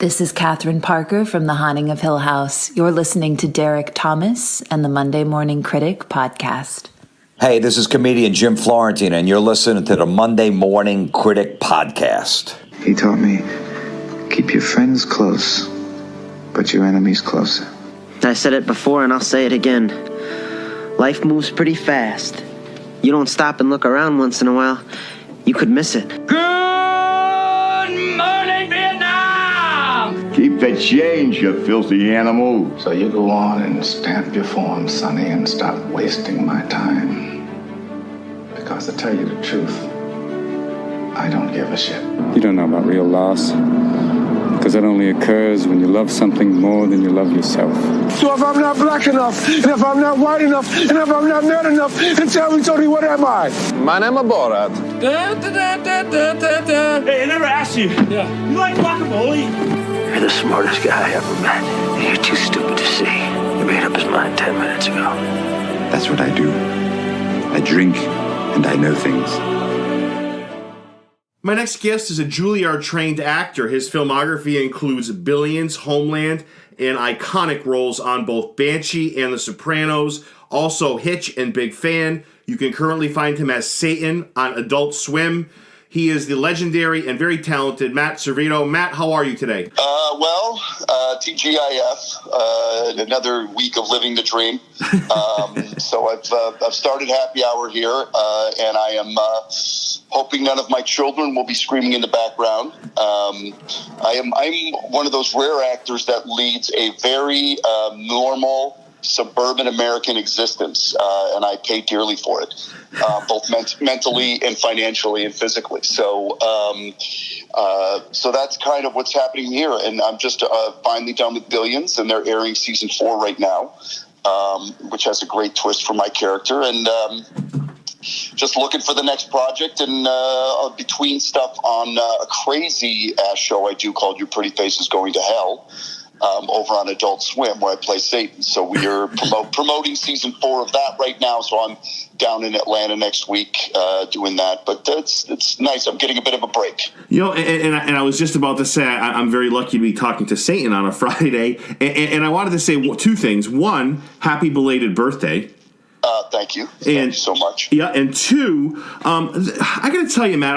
This is Catherine Parker from The Haunting of Hill House. You're listening to Derek Thomas and the Monday Morning Critic podcast. Hey, this is comedian Jim Florentine, and you're listening to the Monday Morning Critic podcast. He taught me, keep your friends close, but your enemies closer. I said it before and I'll say it again. Life moves pretty fast. You don't stop and look around once in a while, you could miss it. Good morning, Vietnam! Keep the change, you filthy animal. So you go on and stamp your form, Sonny, and stop wasting my time. Because to tell you the truth, I don't give a shit. You don't know about real loss, because it only occurs when you love something more than you love yourself. So if I'm not black enough, and if I'm not white enough, and if I'm not man enough, then tell me, Tony, what am I? My name is Borat. Hey, I never asked you. Yeah. You like guacamole? You're the smartest guy I ever met, and you're too stupid to see. He made up his mind 10 minutes ago. That's what I do. I drink, and I know things. My next guest is a Juilliard-trained actor. His filmography includes Billions, Homeland, and iconic roles on both Banshee and The Sopranos. Also, Hitch and Big Fan. You can currently find him as Satan on Adult Swim. He is the legendary and very talented Matt Servitto. Matt, how are you today? TGIF, another week of living the dream. So I've started happy hour here, and I am hoping none of my children will be screaming in the background. I'm one of those rare actors that leads a very normal suburban American existence, and I pay dearly for it, both mentally and financially and physically. So that's kind of what's happening here. And I'm just finally done with Billions, and they're airing season 4 right now, which has a great twist for my character. And just looking for the next project, and between stuff on a crazy ass show I do called Your Pretty Face is Going to Hell, over on Adult Swim, where I play Satan. So we are promoting season 4 of that right now. So I'm down in Atlanta next week doing that. But it's nice. I'm getting a bit of a break. You know, and I was just about to say I'm very lucky to be talking to Satan on a Friday. And I wanted to say 2 things. 1, happy belated birthday. Thank you. Thank you so much. Yeah, and 2, I got to tell you, Matt,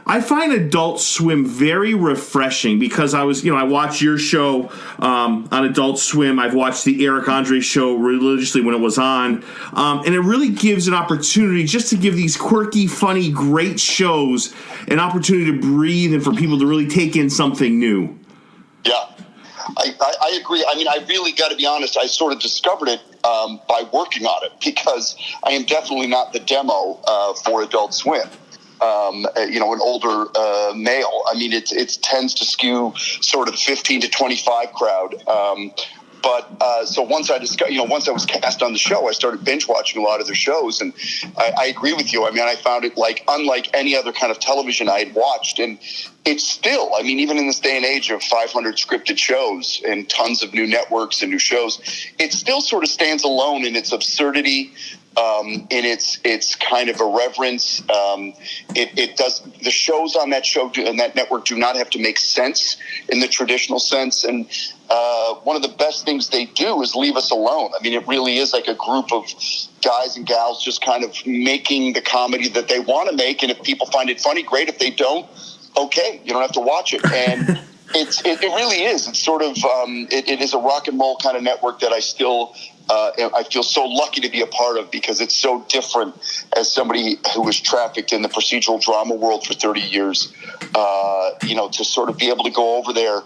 I find Adult Swim very refreshing because I watch your show on Adult Swim. I've watched the Eric Andre show religiously when it was on. And it really gives an opportunity just to give these quirky, funny, great shows an opportunity to breathe and for people to really take in something new. Yeah, I agree. I mean, I really got to be honest. I sort of discovered it by working on it because I am definitely not the demo for Adult Swim. An older male. I mean, it tends to skew sort of 15 to 25 crowd. So once I was cast on the show, I started binge watching a lot of their shows, and I agree with you. I mean, I found it unlike any other kind of television I had watched, and it's still, I mean, even in this day and age of 500 scripted shows and tons of new networks and new shows, it still sort of stands alone in its absurdity. In its kind of irreverence. It does, the shows on that show and that network do not have to make sense in the traditional sense. And one of the best things they do is leave us alone. I mean, it really is like a group of guys and gals just kind of making the comedy that they want to make. And if people find it funny, great. If they don't, okay, you don't have to watch it. And it really is. It's sort of, it is a rock and roll kind of network that I still, I feel so lucky to be a part of because it's so different as somebody who was trafficked in the procedural drama world for 30 years, to sort of be able to go over there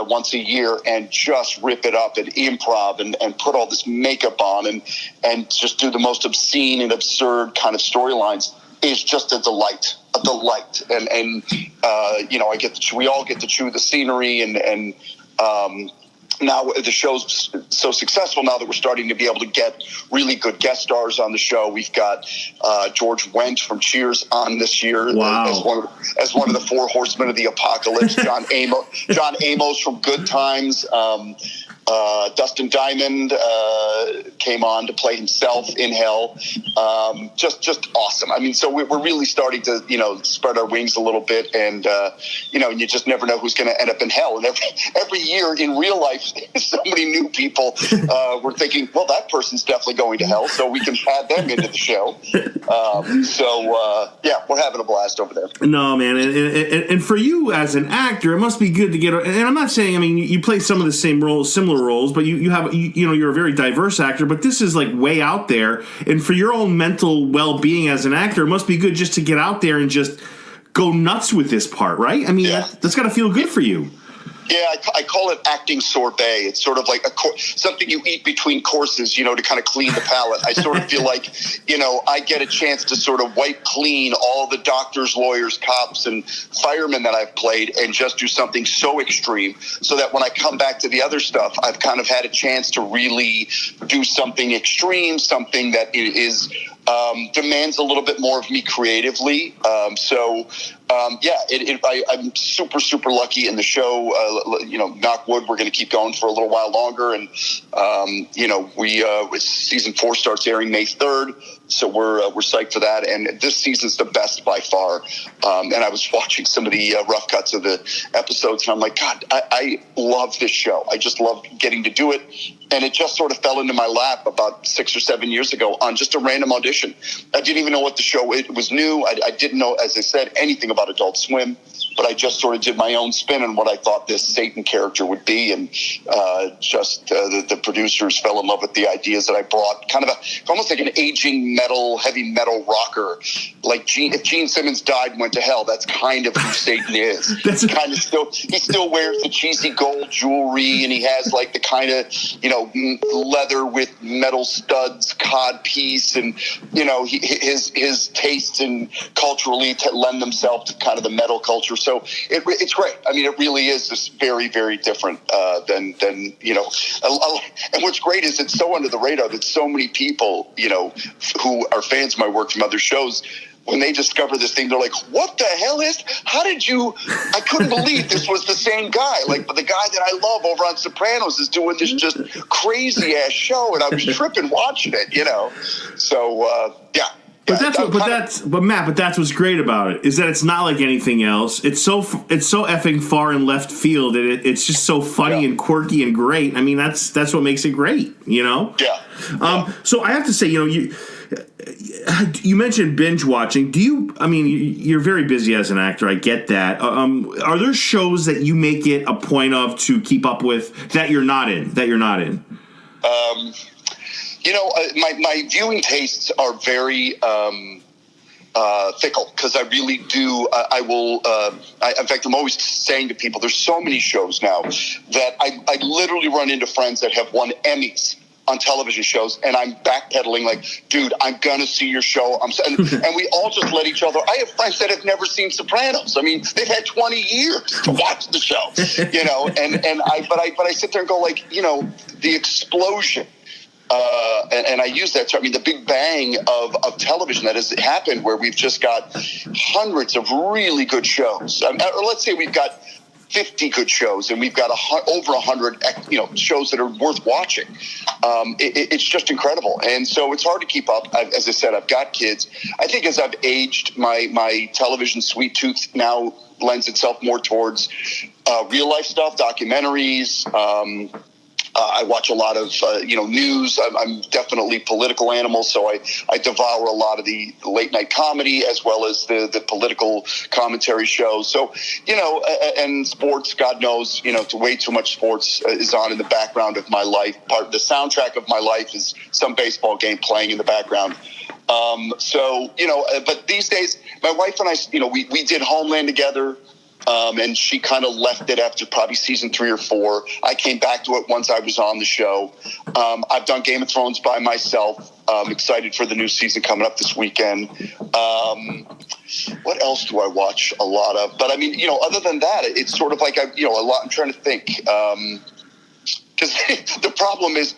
once a year and just rip it up and improv and put all this makeup on and just do the most obscene and absurd kind of storylines is just a delight. And we all get to chew the scenery and now the show's so successful now that we're starting to be able to get really good guest stars on the show. We've got George Wendt from Cheers on this year. Wow. as one of the 4 horsemen of the apocalypse. John Amos from Good Times. Dustin Diamond came on to play himself in Hell. Just awesome. I mean, so we're really starting to, spread our wings a little bit, and you just never know who's going to end up in Hell. And every year in real life, so many new people. We're thinking, well, that person's definitely going to Hell, so we can add them into the show. We're having a blast over there. No, man, and for you as an actor, it must be good to get. And I'm not saying, I mean, you play some of the same roles, similar roles, but you're a very diverse actor. But this is like way out there, and for your own mental well-being as an actor, it must be good just to get out there and just go nuts with this part, right? I mean, that's got to feel good for you. Yeah, I call it acting sorbet. It's sort of like something you eat between courses, to kind of clean the palate. I sort of feel like, I get a chance to sort of wipe clean all the doctors, lawyers, cops, and firemen that I've played and just do something so extreme so that when I come back to the other stuff, I've kind of had a chance to really do something extreme, something that is demands a little bit more of me creatively. I'm super, super lucky in the show. Knock wood, we're going to keep going for a little while longer. And, season 4 starts airing May 3rd. So we're psyched for that. And this season's the best by far. And I was watching some of the rough cuts of the episodes, and I'm like, God, I love this show. I just love getting to do it. And it just sort of fell into my lap about 6 or 7 years ago on just a random audition. I didn't even know what the show, it was new. I didn't know, as I said, anything about Adult Swim, but I just sort of did my own spin on what I thought this Satan character would be. And the producers fell in love with the ideas that I brought, kind of almost like an aging heavy metal rocker. Like if Gene Simmons died and went to hell, that's kind of who Satan is. He still wears the cheesy gold jewelry, and he has like the kind of, leather with metal studs, cod piece, and his tastes and culturally lend themselves to kind of the metal culture. So it's great. I mean, it really is just very, very different than. And what's great is it's so under the radar that so many people, who are fans of my work from other shows, when they discover this thing, they're like, what the hell I couldn't believe this was the same guy. Like, but the guy that I love over on Sopranos is doing this just crazy ass show, and I was tripping watching it, So, yeah. But that's what's great about it, is that it's not like anything else. It's so effing far in left field, and it's just so funny and quirky and great. I mean, that's what makes it great, Yeah. So I have to say, you mentioned binge watching. You're very busy as an actor. I get that. Are there shows that you make it a point of to keep up with that you're not in? My viewing tastes are very fickle, because I really do. In fact, I'm always saying to people, there's so many shows now that I literally run into friends that have won Emmys on television shows, and I'm backpedaling like, dude, I'm going to see your show. And we all just let each other. I have friends that have never seen Sopranos. I mean, they've had 20 years to watch the show, but I sit there and go like, the explosion. And I use that term. I mean, the big bang of television that has happened, where we've just got hundreds of really good shows. Or let's say we've got 50 good shows, and we've got over 100, shows that are worth watching. It's just incredible, and so it's hard to keep up. As I said, I've got kids. I think as I've aged, my television sweet tooth now lends itself more towards real life stuff, documentaries. I watch a lot of, news. I'm definitely a political animal, so I devour a lot of the late night comedy as well as the political commentary shows. So, and sports, God knows, way too much sports is on in the background of my life. Part of the soundtrack of my life is some baseball game playing in the background. But these days, my wife and I, we did Homeland together. And she kind of left it after probably season 3 or 4. I came back to it once I was on the show. I've done Game of Thrones by myself. I'm excited for the new season coming up this weekend. What else do I watch a lot of? But I mean, other than that, it's sort of like a lot. I'm trying to think. Because the problem is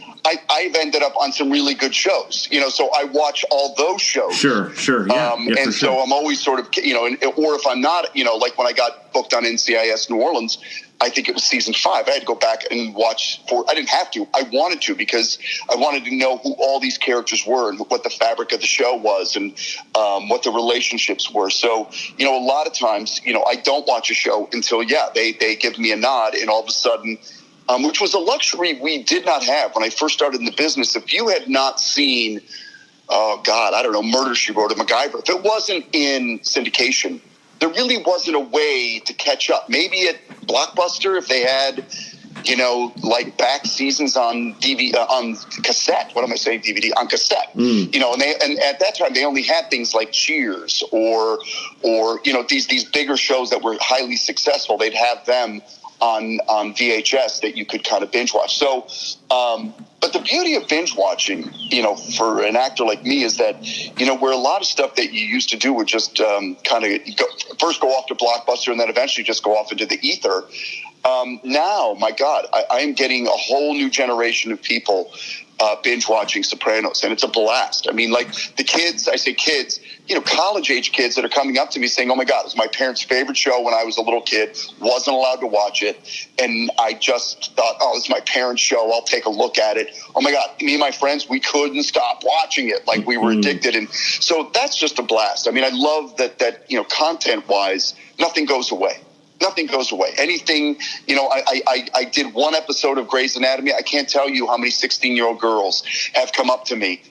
I've ended up on some really good shows, so I watch all those shows. Sure. Yeah. And so I'm always sort of, or if I'm not, like when I got booked on NCIS New Orleans, I think it was season 5. I had to go back and watch I didn't have to. I wanted to because I wanted to know who all these characters were and what the fabric of the show was and what the relationships were. So, a lot of times, I don't watch a show until, they give me a nod, and all of a sudden, which was a luxury we did not have when I first started in the business. If you had not seen, Murder, She Wrote, or MacGyver, if it wasn't in syndication, there really wasn't a way to catch up. Maybe at Blockbuster, if they had, like back seasons on DVD, on cassette. What am I saying? DVD on cassette. And at that time they only had things like Cheers or these bigger shows that were highly successful. They'd have them on VHS that you could kind of binge watch. So, but the beauty of binge watching, for an actor like me is that, where a lot of stuff that you used to do would just kind of first go off to Blockbuster and then eventually just go off into the ether. Now, my God, I am getting a whole new generation of people binge watching Sopranos, and it's a blast. I mean, like the kids, I say kids, college age kids that are coming up to me saying, oh my God, it was my parents' favorite show when I was a little kid, wasn't allowed to watch it. And I just thought, oh, it's my parents' show. I'll take a look at it. Oh my God, me and my friends, we couldn't stop watching it. Like we were addicted. And so that's just a blast. I mean, I love that, content wise, nothing goes away. Nothing goes away. Anything, I did one episode of Grey's Anatomy. I can't tell you how many 16-year-old girls have come up to me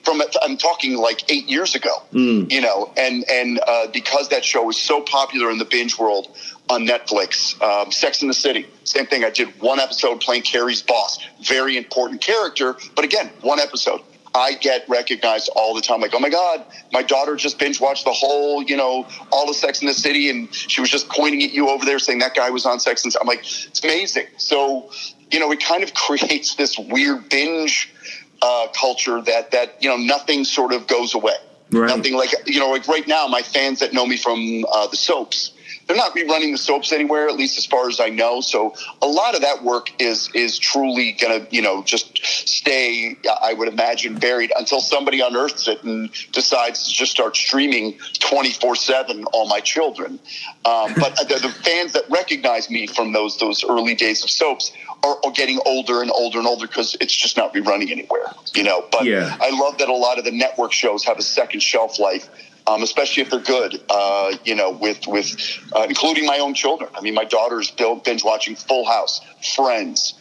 I'm talking like 8 years ago, and because that show was so popular in the binge world on Netflix. Sex and the City, same thing. I did one episode playing Carrie's boss. Very important character, but again, one episode. I get recognized all the time. Like, oh my God, my daughter just binge watched the whole, all of Sex and the City, and she was just pointing at you over there saying that guy was on Sex and the City. I'm like, it's amazing. So, it kind of creates this weird binge culture that nothing sort of goes away. Right. Nothing like right now, my fans that know me from the soaps, they're not rerunning the soaps anywhere, at least as far as I know. So a lot of that work is truly going to, just stay, I would imagine, buried until somebody unearths it and decides to just start streaming 24/7 All My Children. But the fans that recognize me from those early days of soaps are getting older and older and older because it's just not rerunning anywhere, But yeah. I love that a lot of the network shows have a second shelf life. Especially if they're good, with including my own children. I mean, my daughter's binge watching Full House, Friends,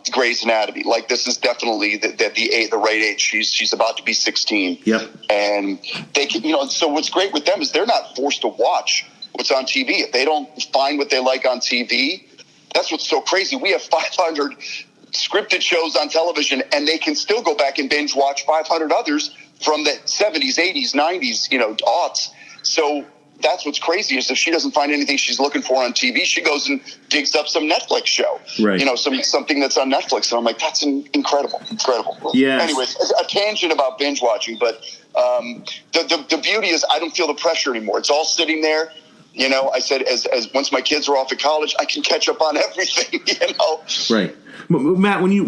Grey's Anatomy. Like, this is definitely the right age. She's about to be 16. Yep. And they can, so what's great with them is they're not forced to watch what's on TV. If they don't find what they like on TV, that's what's so crazy. We have 500 scripted shows on television, and they can still go back and binge watch 500 others from the 70s, 80s, 90s, aughts. So that's what's crazy is if she doesn't find anything she's looking for on TV, she goes and digs up some Netflix show, right? Something that's on Netflix. And I'm like, that's incredible. Yeah. Anyways, a tangent about binge watching, but the beauty is I don't feel the pressure anymore. It's all sitting there. I said, as once my kids are off at college, I can catch up on everything, Right. Matt, when you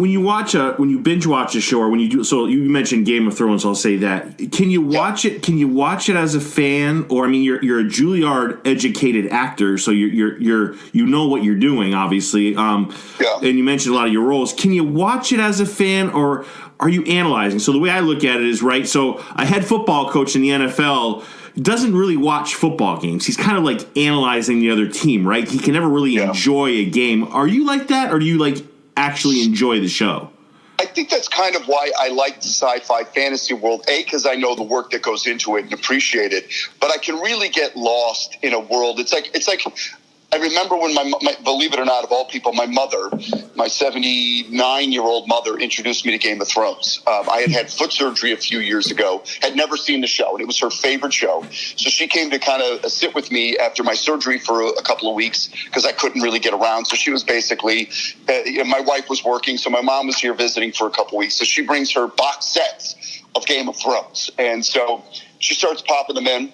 binge watch a show, or when you do, so you mentioned Game of Thrones, I'll say that. Can you watch it? Can you watch it as a fan, or I mean, you're a Juilliard educated actor, so you know what you're doing, obviously. And you mentioned a lot of your roles. Can you watch it as a fan, or are you analyzing? So the way I look at it is, right. So a head football coach in the NFL doesn't really watch football games. He's kind of like analyzing the other team, right? He can never really enjoy a game. Are you like that, or do you actually enjoy the show? I think that's kind of why I like the sci-fi fantasy world. Because I know the work that goes into it and appreciate it, but I can really get lost in a world. It's like I remember when my believe it or not, of all people, my mother, my 79-year-old mother, introduced me to Game of Thrones. I had foot surgery a few years ago, had never seen the show, and it was her favorite show. So she came to kind of sit with me after my surgery for a couple of weeks because I couldn't really get around. So she was basically, my wife was working, so my mom was here visiting for a couple of weeks. So she brings her box sets of Game of Thrones. And so she starts popping them in,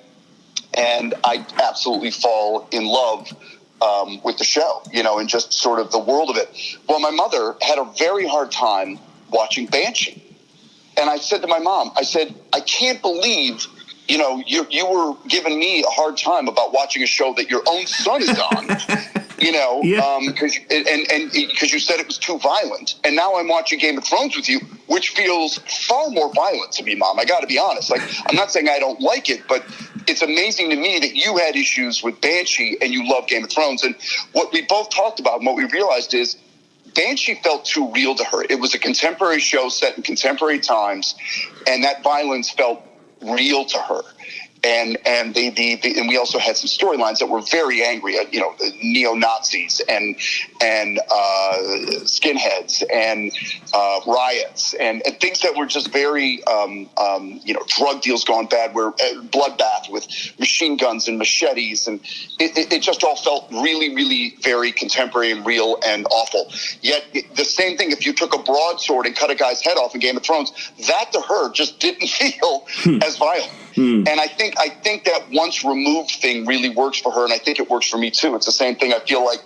and I absolutely fall in love with the show, and just sort of the world of it. Well, my mother had a very hard time watching Banshee. And I said to my mom, I said, I can't believe, you know, you were giving me a hard time about watching a show that your own son is on, you know, because you said it was too violent. And now I'm watching Game of Thrones with you, which feels far more violent to me, Mom. I got to be honest. Like, I'm not saying I don't like it, but it's amazing to me that you had issues with Banshee and you love Game of Thrones. And what we both talked about and what we realized is Banshee felt too real to her. It was a contemporary show set in contemporary times, and that violence felt real to her. And we also had some storylines that were very angry at, you know, neo-Nazis and skinheads and riots and things that were just very, you know, drug deals gone bad, where bloodbath with machine guns and machetes, and it just all felt really, really very contemporary and real and awful. Yet the same thing, if you took a broadsword and cut a guy's head off in Game of Thrones, that to her just didn't feel as violent. And I think that once removed thing really works for her, and I think it works for me too. It's the same thing. I feel like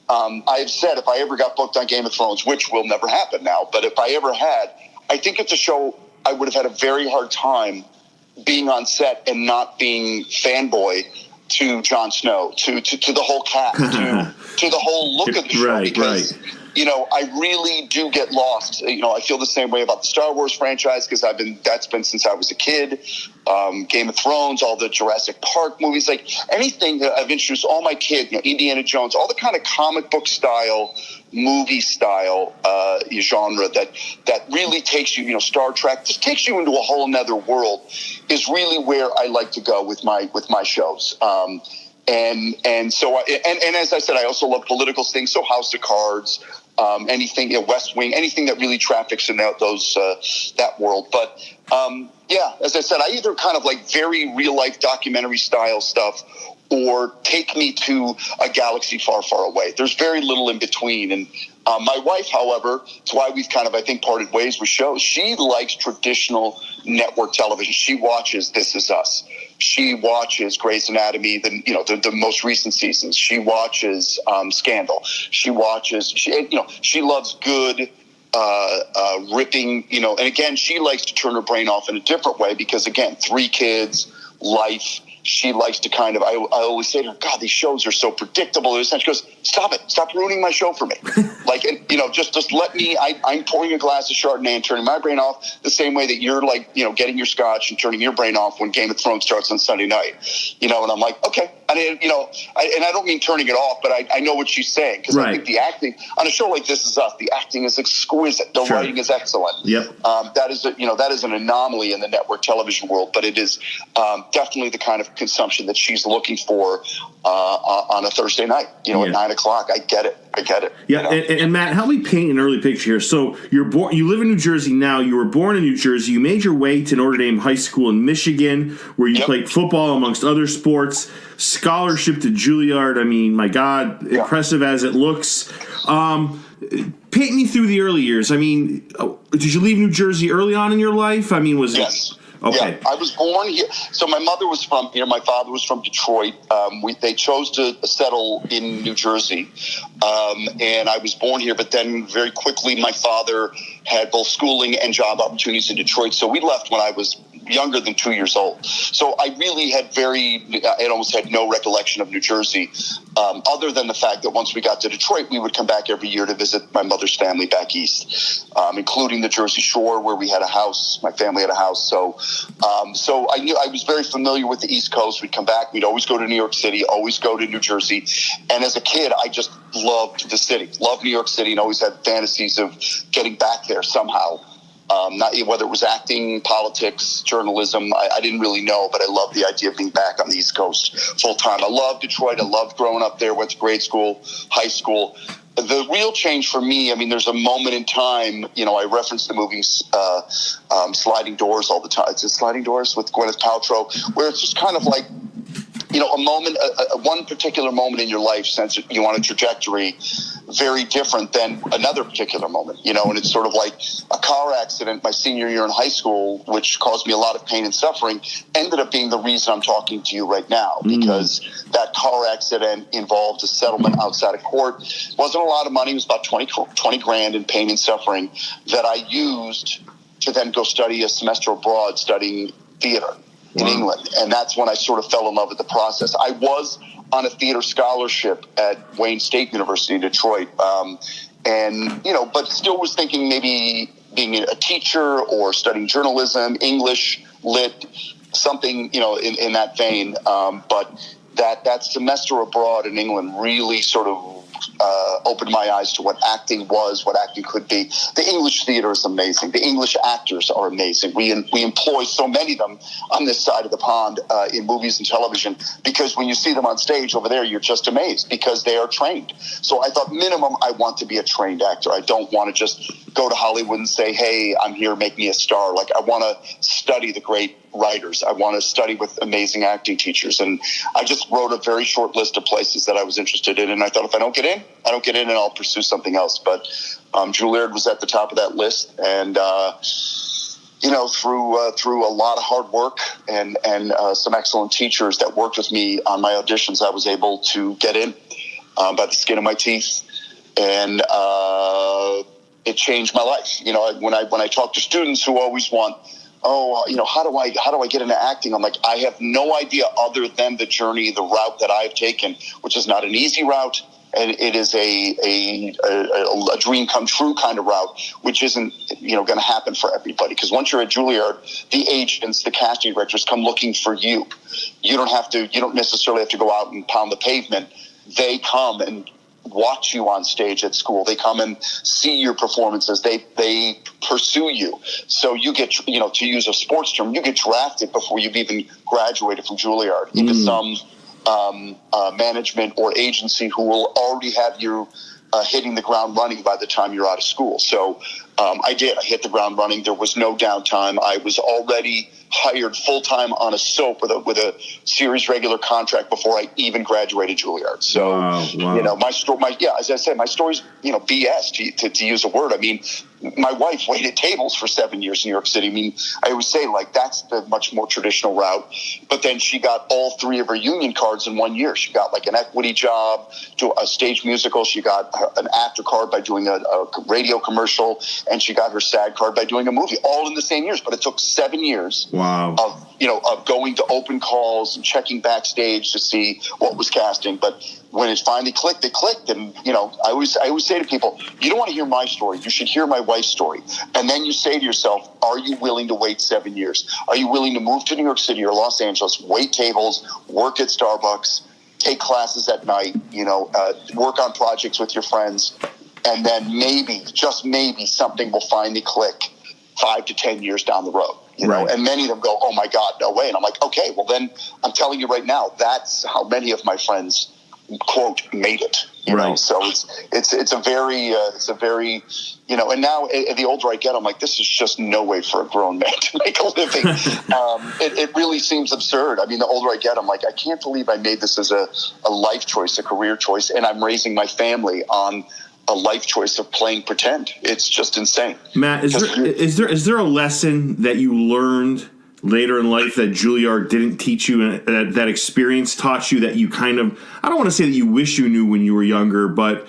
I've said if I ever got booked on Game of Thrones, which will never happen now, but if I ever had, I think it's a show I would have had a very hard time being on set and not being fanboy to Jon Snow, to the whole cast, to the whole look of the show. Because, you know, I really do get lost. You know, I feel the same way about the Star Wars franchise because that's been since I was a kid. Game of Thrones, all the Jurassic Park movies, like anything that I've introduced all my kids, you know, Indiana Jones, all the kind of comic book style, movie style genre that really takes you, you know, Star Trek, just takes you into a whole nother world is really where I like to go with my shows. And so as I said, I also love political things. So House of Cards, anything, you know, West Wing, anything that really traffics in that world. But yeah, as I said, I either kind of like very real life documentary style stuff or take me to a galaxy far, far away. There's very little in between. And my wife, however, it's why we've kind of, I think, parted ways with shows. She likes traditional network television. She watches This Is Us. She watches Grey's Anatomy, the most recent seasons. She watches Scandal. She loves good, ripping, you know, and again, she likes to turn her brain off in a different way because, again, 3 kids, life. She likes to kind of, I always say to her, God, these shows are so predictable. And she goes, stop it. Stop ruining my show for me. Like, and, you know, just let me, I'm pouring a glass of Chardonnay and turning my brain off the same way that you're like, you know, getting your scotch and turning your brain off when Game of Thrones starts on Sunday night, you know, and I'm like, okay. I mean, you know, and I don't mean turning it off, but I know what she's saying because I think the acting on a show like This Is Us, the acting is exquisite. The writing is excellent. Yep. That is an anomaly in the network television world, but it is definitely the kind of consumption that she's looking for on a Thursday night, you know, at 9 o'clock. I get it. Yeah, you know? and Matt, help me paint an early picture here. So you live in New Jersey now. You were born in New Jersey. You made your way to Notre Dame High School in Michigan, where you played football amongst other sports. Scholarship to Juilliard. I mean, my God, impressive as it looks. Paint me through the early years. I mean, did you leave New Jersey early on in your life? I mean, was it? Okay. Yeah, I was born here. So my mother was from here. My father was from Detroit. They chose to settle in New Jersey. And I was born here, but then very quickly my father had both schooling and job opportunities in Detroit. So we left when I was younger than 2 years old. So I really had almost had no recollection of New Jersey, other than the fact that once we got to Detroit, we would come back every year to visit my mother's family back east, including the Jersey Shore where we had a house. My family had a house. So I knew I was very familiar with the East Coast. We'd come back. We'd always go to New York City, always go to New Jersey. And as a kid, I just loved the city, loved New York City, and always had fantasies of getting back there somehow. Not whether it was acting, politics, journalism, I didn't really know, but I loved the idea of being back on the East Coast full time. I loved Detroit. I loved growing up there, went to grade school, high school. The real change for me, I mean, there's a moment in time, you know, I reference the movie Sliding Doors all the time. It's Sliding Doors with Gwyneth Paltrow, where it's just kind of like, a moment, one particular moment in your life sends you on a trajectory very different than another particular moment, and it's sort of like a car accident my senior year in high school, which caused me a lot of pain and suffering, ended up being the reason I'm talking to you right now, because that car accident involved a settlement outside of court. It wasn't a lot of money. It was about 20 grand in pain and suffering that I used to then go study a semester abroad studying theater in England. And that's when I sort of fell in love with the process. I was on a theater scholarship at Wayne State University in Detroit. But still was thinking maybe being a teacher or studying journalism, English, lit, something, in that vein. But that semester abroad in England really sort of opened my eyes to what acting was, what acting could be. The English theater is amazing. The English actors are amazing. We employ so many of them on this side of the pond in movies and television, because when you see them on stage over there, you're just amazed because they are trained. So I thought, minimum, I want to be a trained actor. I don't want to just go to Hollywood and say, hey, I'm here, make me a star. Like, I want to study the great writers. I want to study with amazing acting teachers. And I just wrote a very short list of places that I was interested in. And I thought, if I don't get in, I don't get in, and I'll pursue something else. But Juilliard was at the top of that list. And, through a lot of hard work and some excellent teachers that worked with me on my auditions, I was able to get in by the skin of my teeth. And it changed my life. When I talk to students who always want, how do I get into acting? I'm like, I have no idea other than the journey, the route that I've taken, which is not an easy route, and it is a dream come true kind of route, which isn't going to happen for everybody. Because once you're at Juilliard, the agents, the casting directors come looking for you. You don't necessarily have to go out and pound the pavement. They come and watch you on stage at school. They come and see your performances. They pursue you. So you get, to use a sports term, you get drafted before you've even graduated from Juilliard into some management or agency who will already have you hitting the ground running by the time you're out of school. So I did. I hit the ground running. There was no downtime. I was already hired full-time on a soap with a series regular contract before I even graduated Juilliard. So, my story, as I said, my story's, BS to use a word. I mean, my wife waited tables for 7 years in New York City. I mean, I always say, that's the much more traditional route. But then she got all three of her union cards in 1 year. She got an equity job, to a stage musical. She got an actor card by doing a radio commercial, and she got her SAG card by doing a movie, all in the same years. But it took 7 years of going to open calls and checking backstage to see what was casting. But when it finally clicked, it clicked. And, I always say to people, you don't want to hear my story. You should hear my wife's story. And then you say to yourself, are you willing to wait 7 years? Are you willing to move to New York City or Los Angeles, wait tables, work at Starbucks, take classes at night, work on projects with your friends, and then maybe, just maybe, something will finally click 5 to 10 years down the road. And many of them go, oh my God, no way. And I'm like, okay, well then I'm telling you right now, that's how many of my friends, quote, made it. So it's a very, and now the older I get, I'm like, this is just no way for a grown man to make a living. It really seems absurd. I mean, the older I get, I'm like, I can't believe I made this as a life choice, a career choice, and I'm raising my family on a life choice of playing pretend. It's just insane. Matt, is there a lesson that you learned later in life that Juilliard didn't teach you, and that experience taught you, that you kind of, I don't want to say that you wish you knew when you were younger, but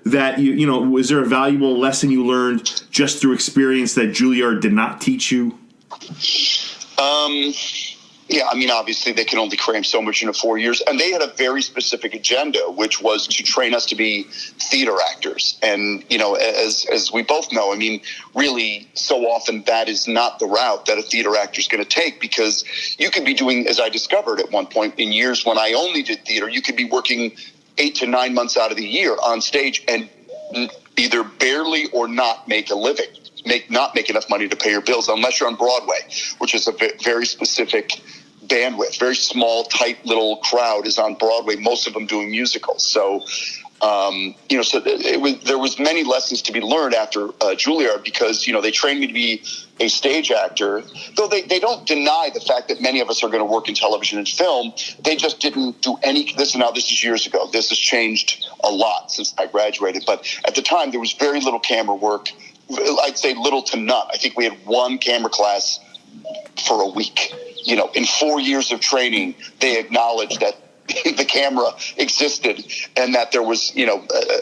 that was there a valuable lesson you learned just through experience that Juilliard did not teach you? Yeah, I mean, obviously they can only cram so much into 4 years. And they had a very specific agenda, which was to train us to be theater actors. And, as we both know, I mean, really, so often that is not the route that a theater actor is going to take, because you could be doing, as I discovered at one point in years when I only did theater, you could be working 8 to 9 months out of the year on stage and either barely or not make a living. Not make enough money to pay your bills unless you're on Broadway, which is a very specific bandwidth. Very small, tight little crowd is on Broadway, most of them doing musicals. So So there was many lessons to be learned after Juilliard, because, they trained me to be a stage actor, though they don't deny the fact that many of us are going to work in television and film. They just didn't do any this. Now, this is years ago. This has changed a lot since I graduated. But at the time, there was very little camera work. I'd say little to none. I think we had one camera class for a week. In 4 years of training, they acknowledged that the camera existed and that there was,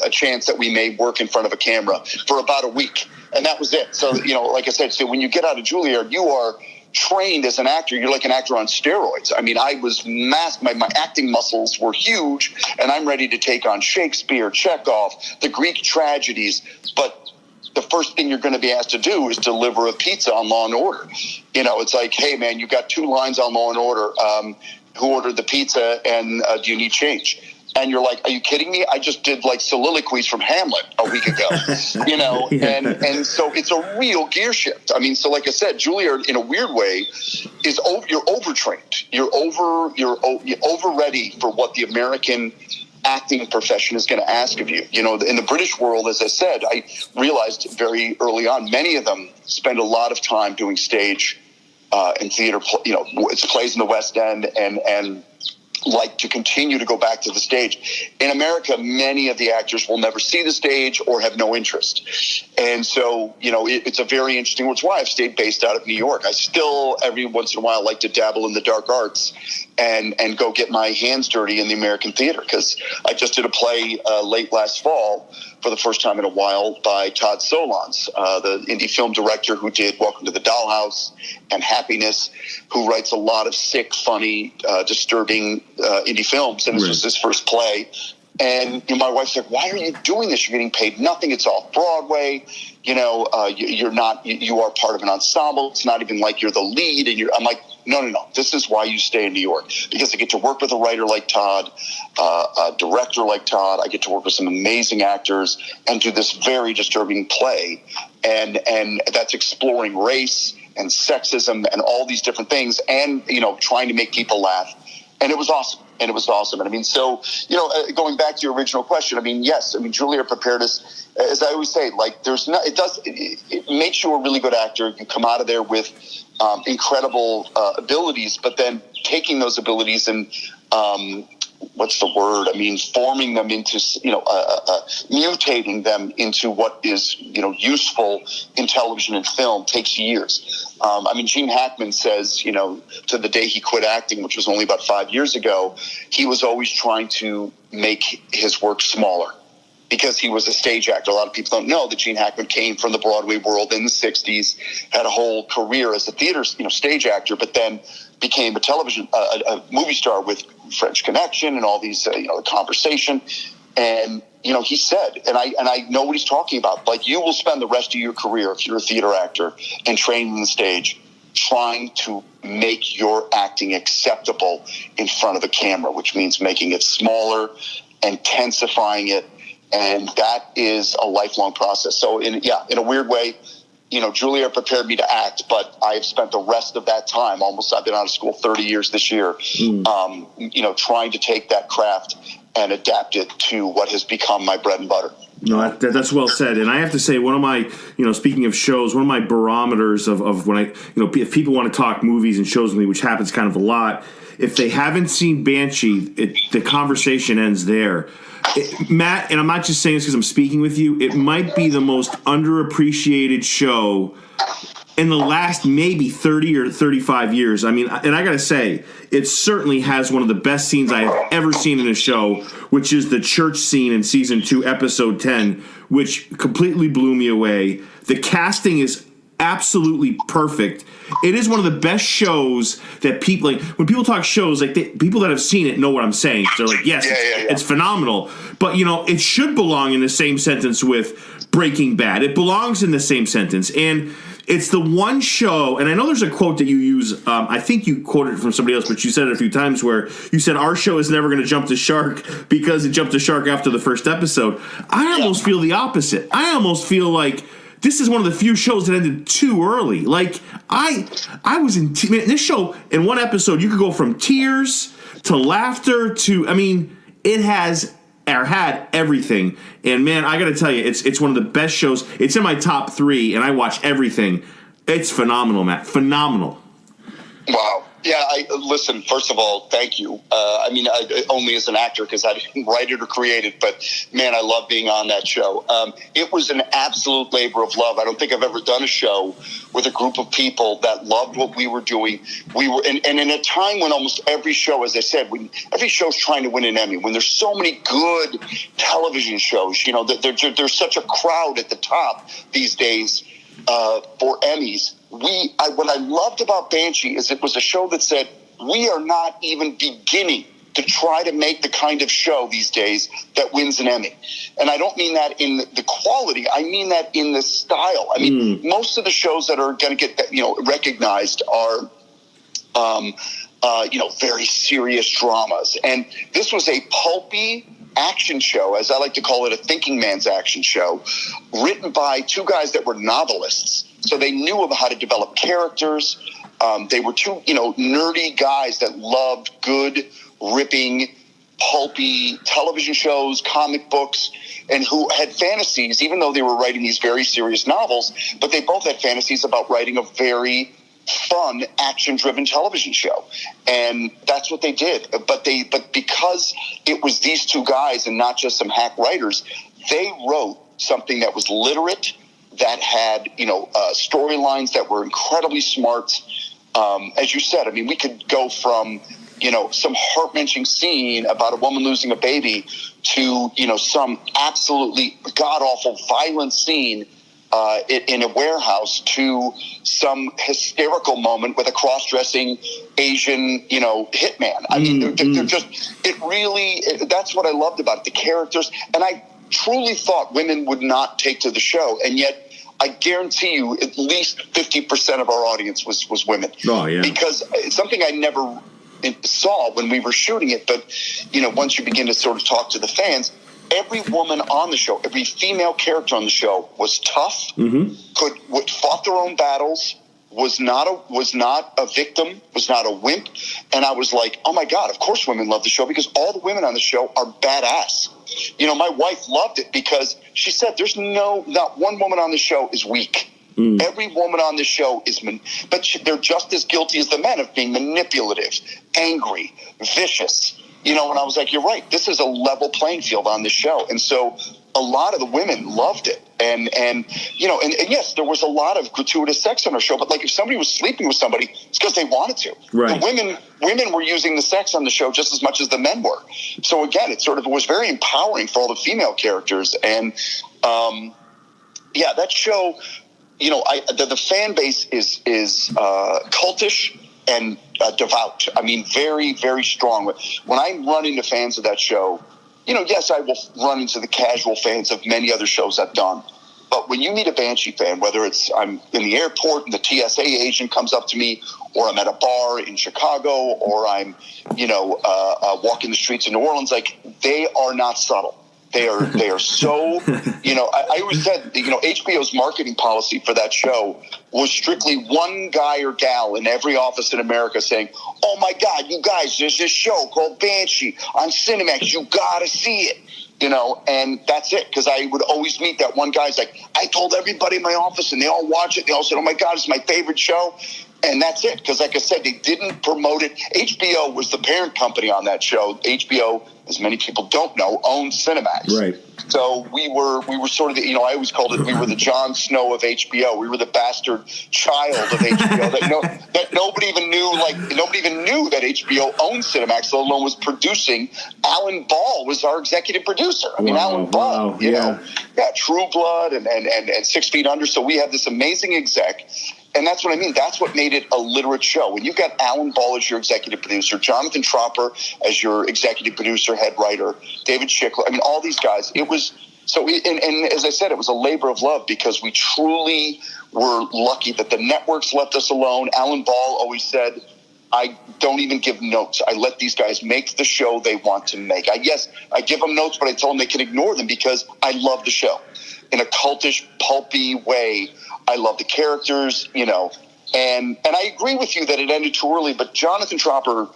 a chance that we may work in front of a camera for about a week. And that was it. So, like I said, so when you get out of Juilliard, you are trained as an actor. You're like an actor on steroids. I mean, I was my acting muscles were huge, and I'm ready to take on Shakespeare, Chekhov, the Greek tragedies. But the first thing you're going to be asked to do is deliver a pizza on Law and Order. It's like, hey, man, you got 2 lines on Law and Order. Who ordered the pizza, and do you need change? And you're like, are you kidding me? I just did like soliloquies from Hamlet a week ago, and so it's a real gear shift. I mean, so like I said, Juilliard in a weird way is you're overtrained. You're over ready for what the American acting profession is going to ask of you. In the British world, as I said, I realized very early on, many of them spend a lot of time doing stage and theater, it's plays in the West End and like to continue to go back to the stage. In America, many of the actors will never see the stage or have no interest. And so, it's a very interesting, which is why I've stayed based out of New York. I still, every once in a while, like to dabble in the dark arts and go get my hands dirty in the American theater, because I just did a play late last fall for the first time in a while by Todd Solondz, the indie film director who did Welcome to the Dollhouse and Happiness, who writes a lot of sick, funny, disturbing indie films. And this was his first play. And my wife's like, why are you doing this? You're getting paid nothing. It's off Broadway. You're not, you are part of an ensemble. It's not even like you're the lead. And I'm like, no. This is why you stay in New York, because I get to work with a writer like Todd, a director like Todd. I get to work with some amazing actors and do this very disturbing play. And that's exploring race and sexism and all these different things, and, trying to make people laugh. And it was awesome. And I mean, so, going back to your original question, I mean, yes, Juilliard prepared us, as I always say, like it makes you a really good actor. You come out of there with incredible abilities, but then taking those abilities and, forming them into, mutating them into what is, useful in television and film takes years. Gene Hackman says, to the day he quit acting, which was only about 5 years ago, he was always trying to make his work smaller because he was a stage actor. A lot of people don't know that Gene Hackman came from the Broadway world in the 60s, had a whole career as a theater, stage actor, but then became a movie star with French Connection and all these, The Conversation. And, he said, and I know what he's talking about, like, you will spend the rest of your career, if you're a theater actor and trained on the stage, trying to make your acting acceptable in front of the camera, which means making it smaller, intensifying it. And that is a lifelong process. So in a weird way, Juilliard prepared me to act, but I've spent the rest of that time, I've been out of school 30 years this year, trying to take that craft and adapt it to what has become my bread and butter. No, that's well said. And I have to say, one of my, speaking of shows, one of my barometers of when I, if people want to talk movies and shows with me, which happens kind of a lot, if they haven't seen Banshee, the conversation ends there. Matt, and I'm not just saying this because I'm speaking with you, it might be the most underappreciated show in the last maybe 30 or 35 years. I mean, and I got to say, it certainly has one of the best scenes I have ever seen in a show, which is the church scene in season 2, episode 10, which completely blew me away. The casting is absolutely perfect. It is one of the best shows that people, like, when people talk shows, like, people that have seen it know what I'm saying. They're like, yes, it's phenomenal. But, it should belong in the same sentence with Breaking Bad. It belongs in the same sentence. And it's the one show, and I know there's a quote that you use, I think you quoted it from somebody else, but you said it a few times, where you said our show is never going to jump the shark because it jumped the shark after the first episode. I almost feel the opposite. I almost feel like this is one of the few shows that ended too early. Like, I was in this show, in one episode, you could go from tears to laughter to, it has had everything. And man, I got to tell you, it's one of the best shows. It's in my top 3, and I watch everything. It's phenomenal, Matt. Phenomenal. Wow. Yeah, listen, first of all, thank you. Only as an actor because I didn't write it or create it, but man, I love being on that show. It was an absolute labor of love. I don't think I've ever done a show with a group of people that loved what we were doing. And in a time when almost every show, as I said, when every show's trying to win an Emmy, when there's so many good television shows, there's such a crowd at the top these days for Emmys. What I loved about Banshee is it was a show that said, we are not even beginning to try to make the kind of show these days that wins an Emmy. And I don't mean that in the quality. I mean that in the style. I mean, most of the shows that are going to get, recognized are, very serious dramas. And this was a pulpy action show, as I like to call it, a thinking man's action show, written by 2 guys that were novelists. So they knew about how to develop characters. They were 2, nerdy guys that loved good, ripping, pulpy television shows, comic books, and who had fantasies, even though they were writing these very serious novels, but they both had fantasies about writing a very fun, action-driven television show. And that's what they did. But because it was these 2 guys and not just some hack writers, they wrote something that was literate, that had, storylines that were incredibly smart. As you said, we could go from, some heart-wrenching scene about a woman losing a baby to, some absolutely god-awful violent scene in a warehouse to some hysterical moment with a cross-dressing Asian, hitman. They're just, that's what I loved about it, the characters. And I truly thought women would not take to the show, and yet I guarantee you at least 50% of our audience was women. Oh, yeah. Because it's something I never saw when we were shooting it, but, once you begin to sort of talk to the fans, every woman on the show, every female character on the show was tough, fought their own battles, was not a victim, was not a wimp. And I was like, oh my God, of course women love the show because all the women on the show are badass. My wife loved it because she said there's not one woman on the show is weak. Every woman on the show but they're just as guilty as the men of being manipulative, angry, vicious. And I was like, you're right. This is a level playing field on the show. And so a lot of the women loved it. And yes, there was a lot of gratuitous sex on our show, but like if somebody was sleeping with somebody, it's because they wanted to. Right. The women were using the sex on the show just as much as the men were. So again, it was very empowering for all the female characters. And that show, the fan base is cultish and devout. Very, very strong. When I run into fans of that show, yes, I will run into the casual fans of many other shows I've done. But when you meet a Banshee fan, whether it's I'm in the airport and the TSA agent comes up to me, or I'm at a bar in Chicago, or I'm, walking the streets of New Orleans, like they are not subtle. They are so, I always said, HBO's marketing policy for that show was strictly one guy or gal in every office in America saying, oh my God, you guys, there's this show called Banshee on Cinemax. You got to see it. And that's it. Because I would always meet that one guy's like, I told everybody in my office and they all watch it. They all said, oh my God, it's my favorite show. And that's it. Because like I said, they didn't promote it. HBO was the parent company on that show. HBO, as many people don't know, owned Cinemax. Right. So we were sort of the, I always called it, we were the Jon Snow of HBO. We were the bastard child of HBO that nobody even knew that HBO owned Cinemax, let alone was producing. Alan Ball was our executive producer. Alan Ball, True Blood and 6 Feet Under. So we have this amazing exec. And that's what I mean. That's what made it a literate show. When you've got Alan Ball as your executive producer, Jonathan Tropper as your executive producer, head writer, David Schickler, all these guys, it was so. And as I said, it was a labor of love because we truly were lucky that the networks left us alone. Alan Ball always said, I don't even give notes. I let these guys make the show they want to make. I give them notes, but I tell them they can ignore them because I love the show. In a cultish, pulpy way, I love the characters, and I agree with you that it ended too early, but Jonathan Tropper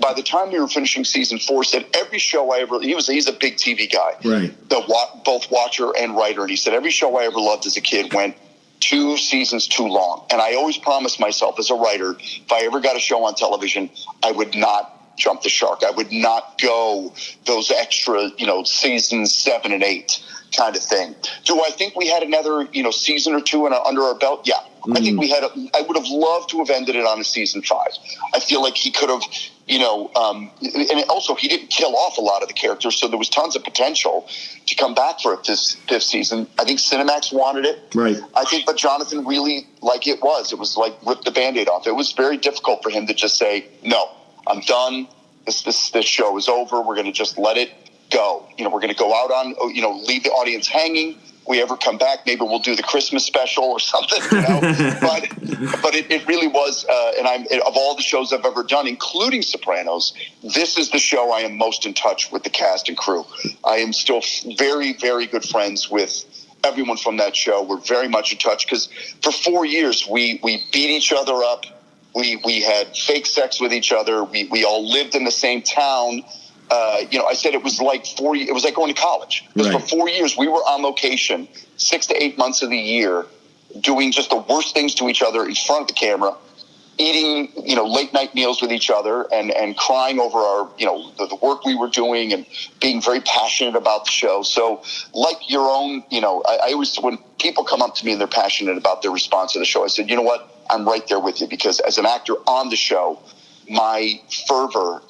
by the time we were finishing season 4, said every show I ever, he's a big TV guy, right? Both watcher and writer. And he said every show I ever loved as a kid went 2 seasons too long. And I always promised myself as a writer, if I ever got a show on television, I would not jump the shark. I would not go those extra, seasons 7 and 8 kind of thing. Do I think we had another, season or 2 under our belt? Yeah. I think I would have loved to have ended it on a season 5. I feel like he could have, and also he didn't kill off a lot of the characters, so there was tons of potential to come back for this 5th season. I think Cinemax wanted it. Right. I think, but Jonathan really, it was like rip the Band-Aid off. It was very difficult for him to just say, no, I'm done. This show is over. We're going to just let it go. We're going to go out on, leave the audience hanging. We ever come back, maybe we'll do the Christmas special or something, but it really was, of all the shows I've ever done, including Sopranos, this is the show I am most in touch with the cast and crew. I am still very, very good friends with everyone from that show. We're very much in touch because for 4 years we beat each other up. We had fake sex with each other. We all lived in the same town. I said it was like it was like going to college. Because for 4 years, we were on location 6 to 8 months of the year, doing just the worst things to each other in front of the camera, eating, late night meals with each other and crying over our, the work we were doing and being very passionate about the show. So like your own, I always, when people come up to me and they're passionate about their response to the show, I said, you know what? I'm right there with you because as an actor on the show, my fervor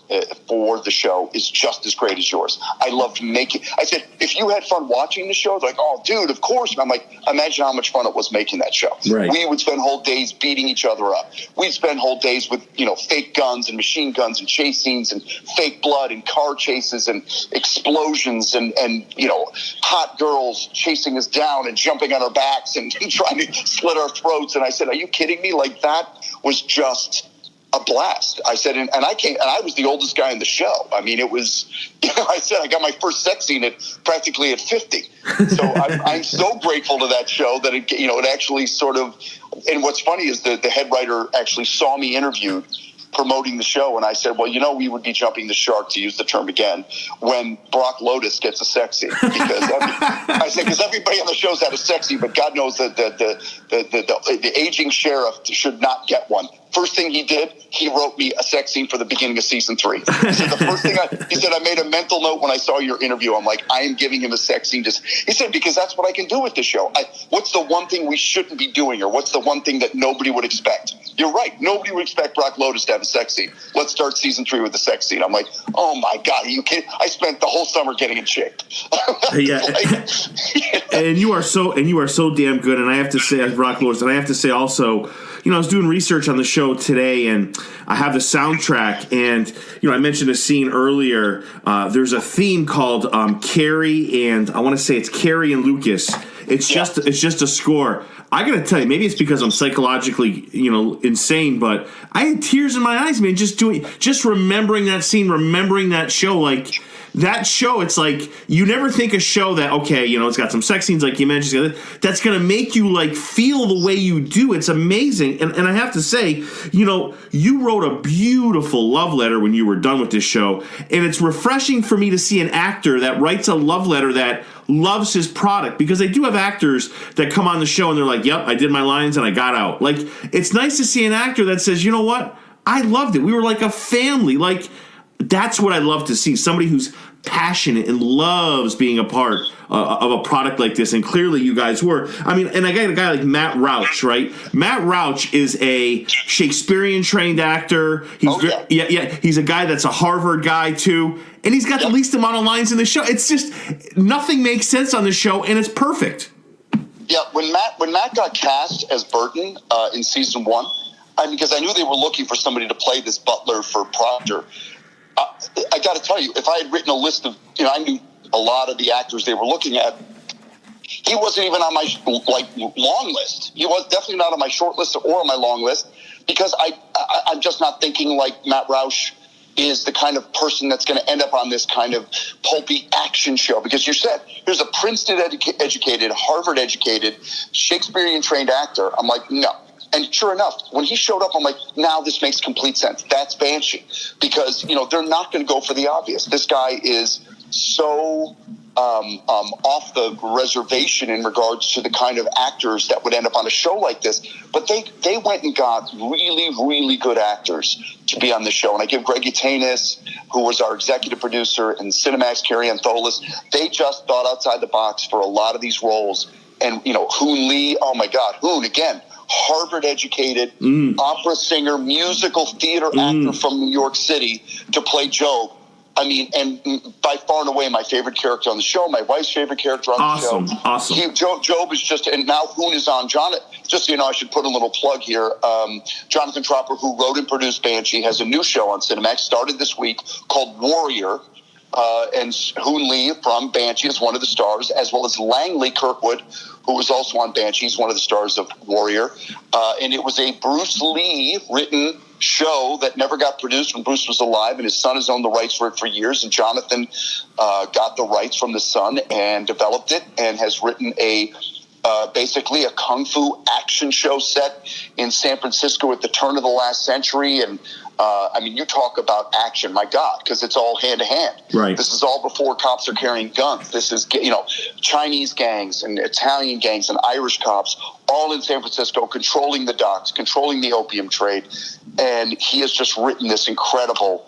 for the show is just as great as yours. I loved making. I said, if you had fun watching the show, they're like, oh, dude, of course. And I'm like, imagine how much fun it was making that show. Right. We would spend whole days beating each other up. We'd spend whole days with fake guns and machine guns and chase scenes and fake blood and car chases and explosions and hot girls chasing us down and jumping on our backs and trying to slit our throats. And I said, are you kidding me? Like that was just a blast. I said, and I was the oldest guy in the show. I mean, it was, I said, I got my first sex scene practically at 50. So I'm so grateful to that show that it actually sort of, and what's funny is the head writer actually saw me interviewed promoting the show, and I said, well, we would be jumping the shark, to use the term again, when Brock Lotus gets a sex scene. Because I said, because everybody on the show's had a sex scene, but God knows that the aging sheriff should not get one. First thing he did, he wrote me a sex scene for the beginning of season 3. He said, the first thing he said, I made a mental note when I saw your interview. I'm like, I am giving him a sex scene. He said, because that's what I can do with the show. What's the one thing we shouldn't be doing, or what's the one thing that nobody would expect? You're right. Nobody would expect Brock Lotus to have a sex scene. Let's start season 3 with the sex scene. I'm like, oh my God, are you kidding? I spent the whole summer getting in shape. Yeah. And you are so damn good. And I have to say, as Brock Lotus, and I have to say also, I was doing research on the show today, and I have the soundtrack, and, I mentioned a scene earlier. There's a theme called Carrie, and I want to say it's Carrie and Lucas. It's just a score. I got to tell you, maybe it's because I'm psychologically, insane, but I had tears in my eyes, man, just remembering that scene, remembering that show, like, that show, it's like, you never think a show that, okay, it's got some sex scenes like you mentioned, that's going to make you, like, feel the way you do. It's amazing. And I have to say, you wrote a beautiful love letter when you were done with this show. And it's refreshing for me to see an actor that writes a love letter that loves his product, because they do have actors that come on the show and they're like, yep, I did my lines and I got out. Like, it's nice to see an actor that says, you know what? I loved it. We were like a family. Like, that's what I love to see. Somebody who's passionate and loves being a part of a product like this. And clearly you guys were. I mean, and I got a guy like Matt Rauch, right? Matt Rauch is a Shakespearean trained actor. He's he's a guy that's a Harvard guy too. And he's got the least amount of lines in the show. It's just, nothing makes sense on the show, and it's perfect. Yeah, when Matt got cast as Burton in season 1, because I knew they were looking for somebody to play this butler for Proctor, I got to tell you, if I had written a list of, I knew a lot of the actors they were looking at, he wasn't even on my long list. He was definitely not on my short list or on my long list, because I'm just not thinking like Matt Rauch is the kind of person that's going to end up on this kind of pulpy action show. Because you said, here's a Princeton educated, Harvard educated, Shakespearean trained actor. I'm like, no. And sure enough, when he showed up, I'm like, now this makes complete sense. That's Banshee. Because, they're not going to go for the obvious. This guy is so off the reservation in regards to the kind of actors that would end up on a show like this. But they went and got really, really good actors to be on the show. And I give Greg Utanis, who was our executive producer, and Cinemax, Carrie Antholis, they just thought outside the box for a lot of these roles. And, Hoon Lee, oh my God, Hoon, again, Harvard-educated, opera singer, musical theater actor from New York City to play Job. I mean, and by far and away my favorite character on the show, my wife's favorite character on the show. Awesome. Job is just, and now Hoon is on. Just so you know, I should put a little plug here. Jonathan Tropper, who wrote and produced Banshee, has a new show on Cinemax, started this week, called Warrior. And Hoon Lee from Banshee is one of the stars, as well as Langley Kirkwood, who was also on Banshee. He's one of the stars of Warrior. And it was a Bruce Lee written show that never got produced when Bruce was alive, and his son has owned the rights for it for years. And Jonathan got the rights from the son and developed it, and has written basically a kung fu action show set in San Francisco at the turn of the last century. And you talk about action, my God, because it's all hand to hand. Right. This is all before cops are carrying guns. This is, Chinese gangs and Italian gangs and Irish cops all in San Francisco, controlling the docks, controlling the opium trade. And he has just written this incredible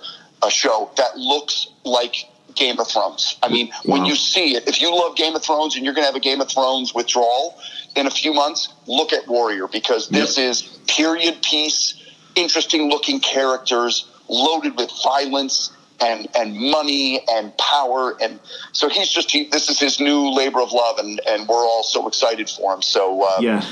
show that looks like Game of Thrones. I mean, when you see it, if you love Game of Thrones and you're going to have a Game of Thrones withdrawal in a few months, look at Warrior, because this is period piece, interesting looking characters loaded with violence and money and power. And so this is his new labor of love, and we're all so excited for him. So yeah.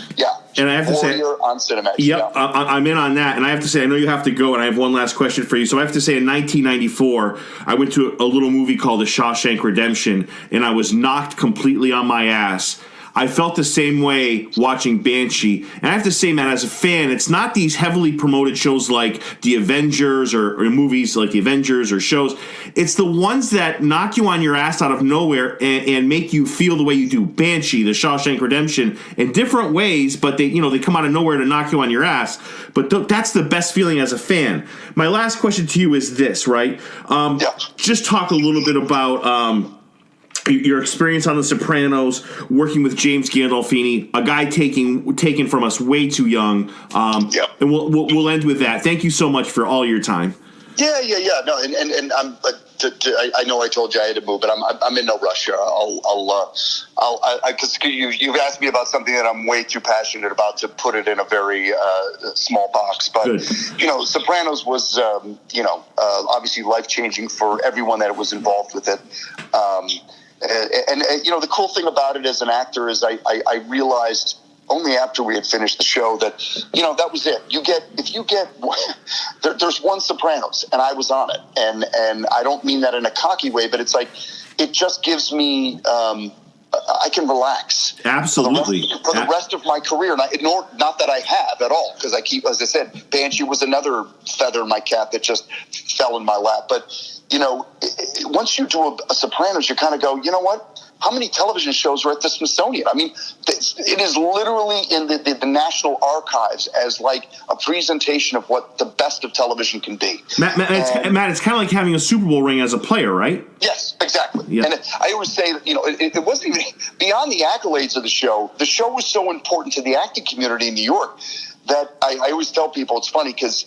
And I have to say, Warrior on Cinemax. Yep, yeah. I'm in on that. And I have to say, I know you have to go, and I have one last question for you. So I have to say, in 1994, I went to a little movie called The Shawshank Redemption, and I was knocked completely on my ass. I felt the same way watching Banshee. And I have to say, man, as a fan, it's not these heavily promoted shows like The Avengers or movies like The Avengers or shows. It's the ones that knock you on your ass out of nowhere and make you feel the way you do. Banshee, The Shawshank Redemption, in different ways, but they come out of nowhere to knock you on your ass. But that's the best feeling as a fan. My last question to you is this, right? Just talk a little bit about your experience on The Sopranos, working with James Gandolfini, a guy taken from us way too young. And we'll end with that. Thank you so much for all your time. Yeah. No, and I'm. I know I told you I had to move, but I'm in no rush. Because you've asked me about something that I'm way too passionate about to put it in a very small box. But Good. Sopranos was obviously life changing for everyone that was involved with it. And the cool thing about it as an actor is I realized only after we had finished the show that, that was it. There's one Sopranos, and I was on it. And I don't mean that in a cocky way, but it's like, it just gives me, I can relax. Absolutely. For the rest of my career. And not that I have at all, because I keep, as I said, Banshee was another feather in my cap that just fell in my lap. But, once you do a Sopranos, you kind of go, you know what? How many television shows are at the Smithsonian? I mean, it is literally in the National Archives as like a presentation of what the best of television can be. Matt, it's kind of like having a Super Bowl ring as a player, right? Yes, exactly. Yeah. And I always say that, it wasn't even beyond the accolades of the show. The show was so important to the acting community in New York that I always tell people, it's funny because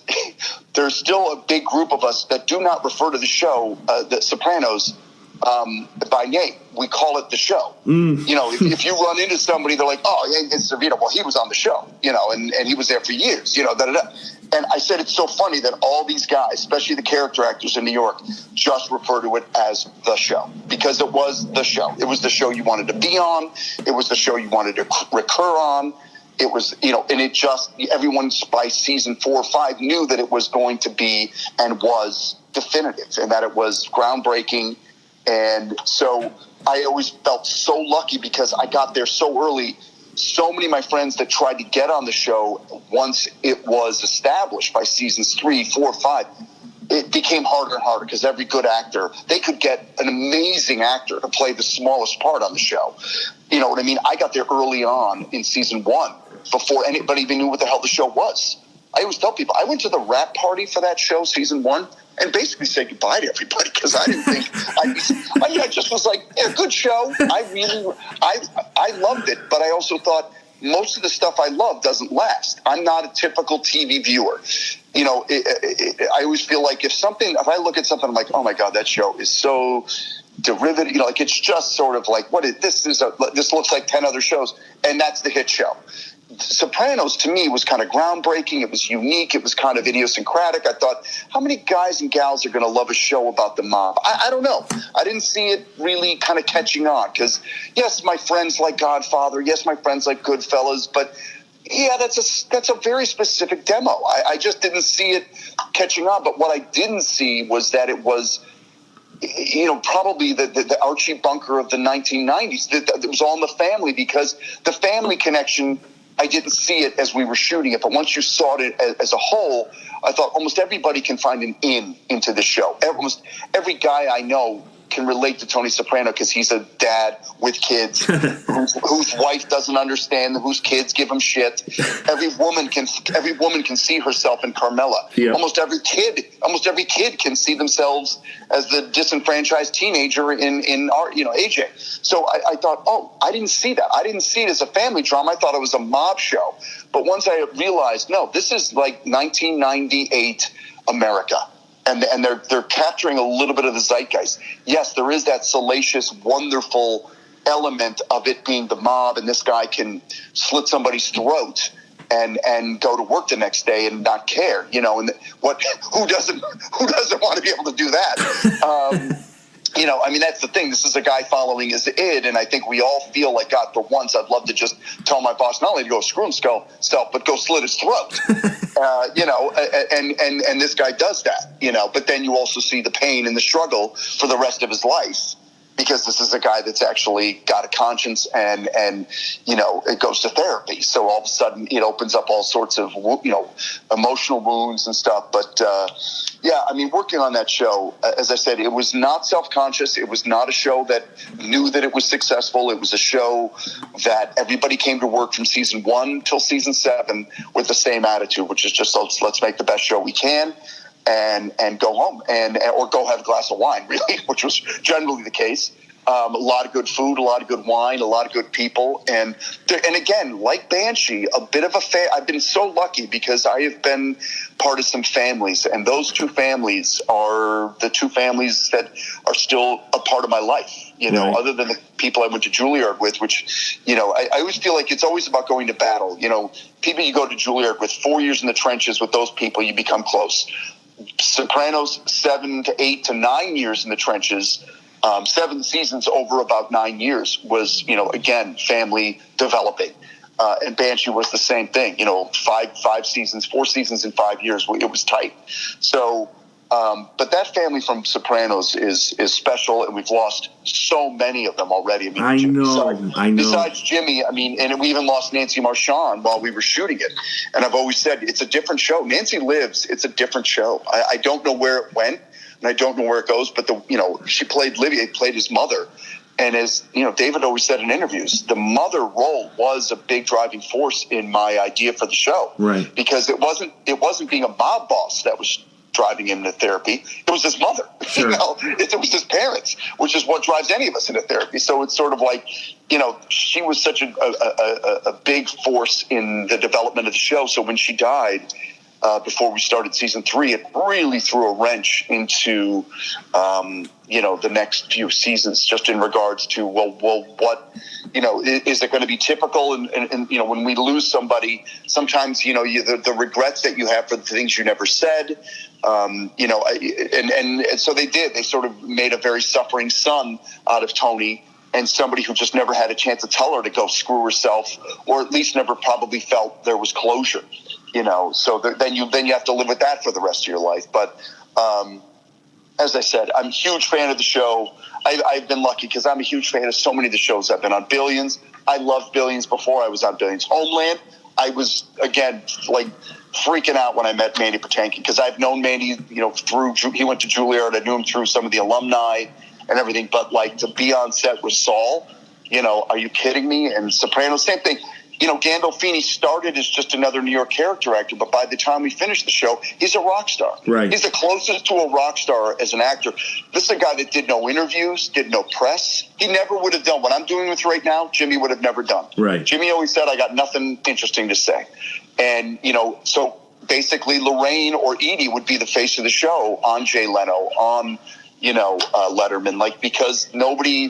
there's still a big group of us that do not refer to the show, The Sopranos, by name. We call it The Show. If you run into somebody, they're like, oh, yeah, it's Servitto. Well, he was on the show, and he was there for years, And I said, it's so funny that all these guys, especially the character actors in New York, just refer to it as The Show, because it was the show. It was the show you wanted to be on. It was the show you wanted to recur on. It was, and it just, everyone by season 4 or 5 knew that it was going to be and was definitive, and that it was groundbreaking. And so I always felt so lucky because I got there so early. So many of my friends that tried to get on the show once it was established by seasons 3, 4, 5, it became harder and harder because every good actor, they could get an amazing actor to play the smallest part on the show. You know what I mean? I got there early on in season 1. before anybody even knew what the hell the show was. I always tell people, I went to the wrap party for that show, season 1, and basically said goodbye to everybody because I didn't think I just was like, yeah, good show. I loved it, but I also thought most of the stuff I love doesn't last. I'm not a typical TV viewer. You know, I always feel like if I look at something, I'm like, oh my God, that show is so derivative. You know, like it's just sort of like, this looks like 10 other shows, and that's the hit show. Sopranos to me was kind of groundbreaking. It was unique. It was kind of idiosyncratic. I thought, how many guys and gals are going to love a show about the mob? I don't know. I didn't see it really kind of catching on because, yes, my friends like Godfather. Yes, my friends like Goodfellas. But, yeah, that's a very specific demo. I just didn't see it catching on. But what I didn't see was that it was, you know, probably the Archie Bunker of the 1990s. It was all in the family because the family connection, I didn't see it as we were shooting it, but once you saw it as a whole, I thought almost everybody can find an into the show. Almost every guy I know can relate to Tony Soprano because he's a dad with kids whose wife doesn't understand, whose kids give him shit. Every woman can see herself in Carmela. Yeah. Almost every kid can see themselves as the disenfranchised teenager in our, you know, AJ. So I thought, oh, I didn't see that. I didn't see it as a family drama. I thought it was a mob show. But once I realized, no, this is like 1998 America. And they're capturing a little bit of the zeitgeist. Yes, there is that salacious, wonderful element of it being the mob, and this guy can slit somebody's throat and go to work the next day and not care, you know. And who doesn't want to be able to do that? You know, I mean, that's the thing. This is a guy following his id, and I think we all feel like, God, for once, I'd love to just tell my boss not only to go screw himself, but go slit his throat. You know, and this guy does that, you know. But then you also see the pain and the struggle for the rest of his life because this is a guy that's actually got a conscience and you know, it goes to therapy. So all of a sudden it opens up all sorts of, you know, emotional wounds and stuff. But yeah, I mean, working on that show, as I said, it was not self-conscious. It was not a show that knew that it was successful. It was a show that everybody came to work from season 1 till season 7 with the same attitude, which is just let's make the best show we can. And go home or go have a glass of wine, really, which was generally the case. A lot of good food, a lot of good wine, a lot of good people, and again, like Banshee, a bit of a I've been so lucky because I have been part of some families, and those two families are the two families that are still a part of my life. You know, right. Other than the people I went to Juilliard with, which, you know, I always feel like it's always about going to battle. You know, people you go to Juilliard with, 4 years in the trenches with those people, you become close. Sopranos, 7 to 8 to 9 years in the trenches, 7 seasons over about 9 years was, you know, again, family developing. And Banshee was the same thing, you know, 4 seasons in 5 years. It was tight. So, but that family from Sopranos is special, and we've lost so many of them already. I know. Besides Jimmy, I mean, and we even lost Nancy Marchand while we were shooting it. And I've always said it's a different show. Nancy lives. It's a different show. I don't know where it went, and I don't know where it goes. But she played Livia, played his mother. And as you know, David always said in interviews, the mother role was a big driving force in my idea for the show. Right. Because it wasn't being a mob boss that was driving him into therapy. It was his mother. Sure. You know, it was his parents, which is what drives any of us into therapy. So it's sort of like, you know, she was such a big force in the development of the show. So when she died, before we started season 3, it really threw a wrench into, you know, the next few seasons, just in regards to, well, what, you know, is it going to be typical? And you know, when we lose somebody, sometimes, you know, the regrets that you have for the things you never said, you know, and so they did. They sort of made a very suffering son out of Tony, and somebody who just never had a chance to tell her to go screw herself, or at least never probably felt there was closure. You know, so then you have to live with that for the rest of your life. But as I said, I'm a huge fan of the show. I've been lucky because I'm a huge fan of so many of the shows I've been on. Billions, I loved Billions before I was on Billions. Homeland, I was, again, like freaking out when I met Mandy Patinkin because I've known Mandy, you know, he went to Juilliard. I knew him through some of the alumni and everything. But like to be on set with Saul, you know, are you kidding me? And Sopranos, same thing. Gandolfini started as just another New York character actor, but by the time we finished the show, he's a rock star. Right. He's the closest to a rock star as an actor. This is a guy that did no interviews, did no press. He never would have done what I'm doing with right now. Jimmy would have never done. Right. Jimmy always said, I got nothing interesting to say. And, so basically Lorraine or Edie would be the face of the show on Jay Leno, on Letterman, because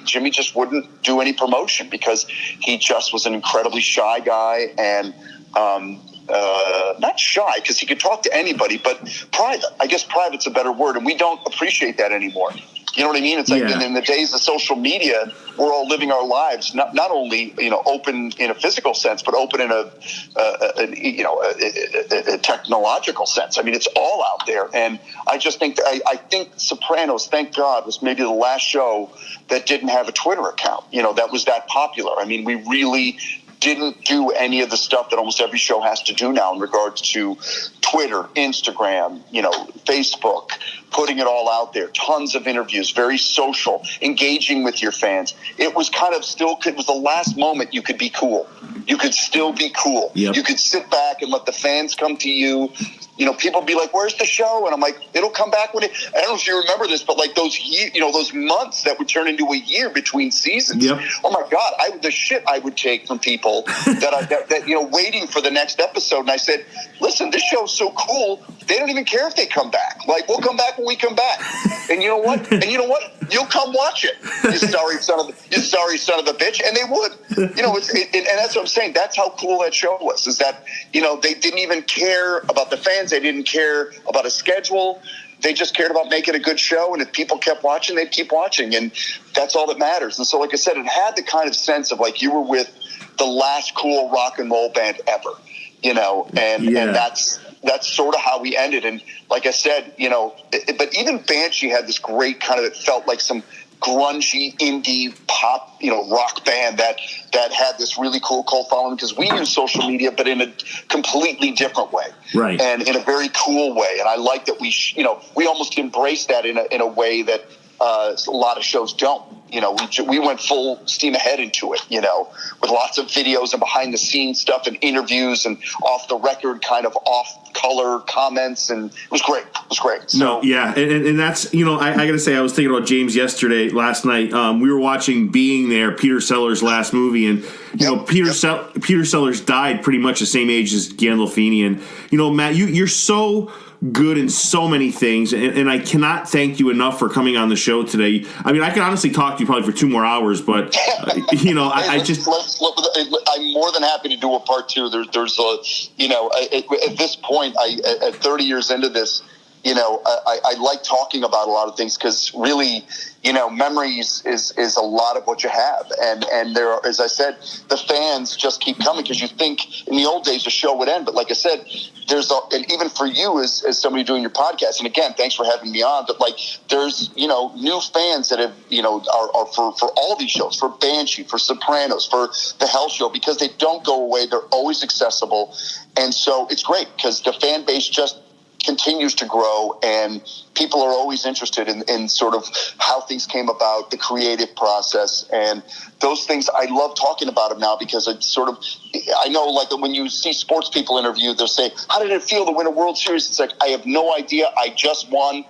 Jimmy just wouldn't do any promotion because he just was an incredibly shy guy and not shy because he could talk to anybody, but private. I guess private's a better word, and we don't appreciate that anymore. You know what I mean? It's like in the days of social media, we're all living our lives not only open in a physical sense, but open in a technological sense. I mean, it's all out there, and I just think I think Sopranos, thank God, was maybe the last show that didn't have a Twitter account. That was that popular. I mean, we really didn't do any of the stuff that almost every show has to do now in regards to Twitter, Instagram, Facebook, putting it all out there, tons of interviews, very social, engaging with your fans. It was kind of it was the last moment you could be cool. You could still be cool. Yep. You could sit back and let the fans come to you. People be like, "Where's the show?" And I'm like, "It'll come back when it." I don't know if you remember this, but those months that would turn into a year between seasons. Yep. Oh my God, the shit I would take from people that waiting for the next episode. And I said, "Listen, this show's so cool. They don't even care if they come back. We'll come back when we come back." And you know what? You'll come watch it. You sorry son of a bitch. And they would. And that's what I'm saying. That's how cool that show was. Is that they didn't even care about the fans. They didn't care about a schedule. They just cared about making a good show. And if people kept watching, they'd keep watching. And that's all that matters. And so, like I said, it had the kind of sense of you were with the last cool rock and roll band ever, and that's sort of how we ended. And like I said, but even Banshee had this great kind of, it felt like some grungy indie pop, rock band that had this really cool cult following because we use social media, but in a completely different way, right? And in a very cool way. And I like that we almost embrace that in a way that a lot of shows don't. We went full steam ahead into it, with lots of videos and behind the scenes stuff and interviews and off the record kind of off color comments. And it was great. So, and that's, I got to say, I was thinking about James last night. We were watching Being There, Peter Sellers' last movie. And, Peter Sellers died pretty much the same age as Gandolfini. And, Matt, you're so good in so many things, and I cannot thank you enough for coming on the show today. I mean, I can honestly talk to you probably for 2 more hours, but I just I'm more than happy to do a part 2. There's at this point, at 30 years into this, I like talking about a lot of things because really, memories is a lot of what you have. And there are, as I said, the fans just keep coming because you think in the old days the show would end. But like I said, and even for you as somebody doing your podcast, and again, thanks for having me on, but there's, new fans that have, are for all these shows, for Banshee, for Sopranos, for the Hell Show, because they don't go away. They're always accessible. And so it's great because the fan base just continues to grow, and people are always interested in sort of how things came about, the creative process, and those things. I love talking about them now because it's sort of, I know when you see sports people interviewed, they'll say, "How did it feel to win a World Series?" It's like, I have no idea. I just won.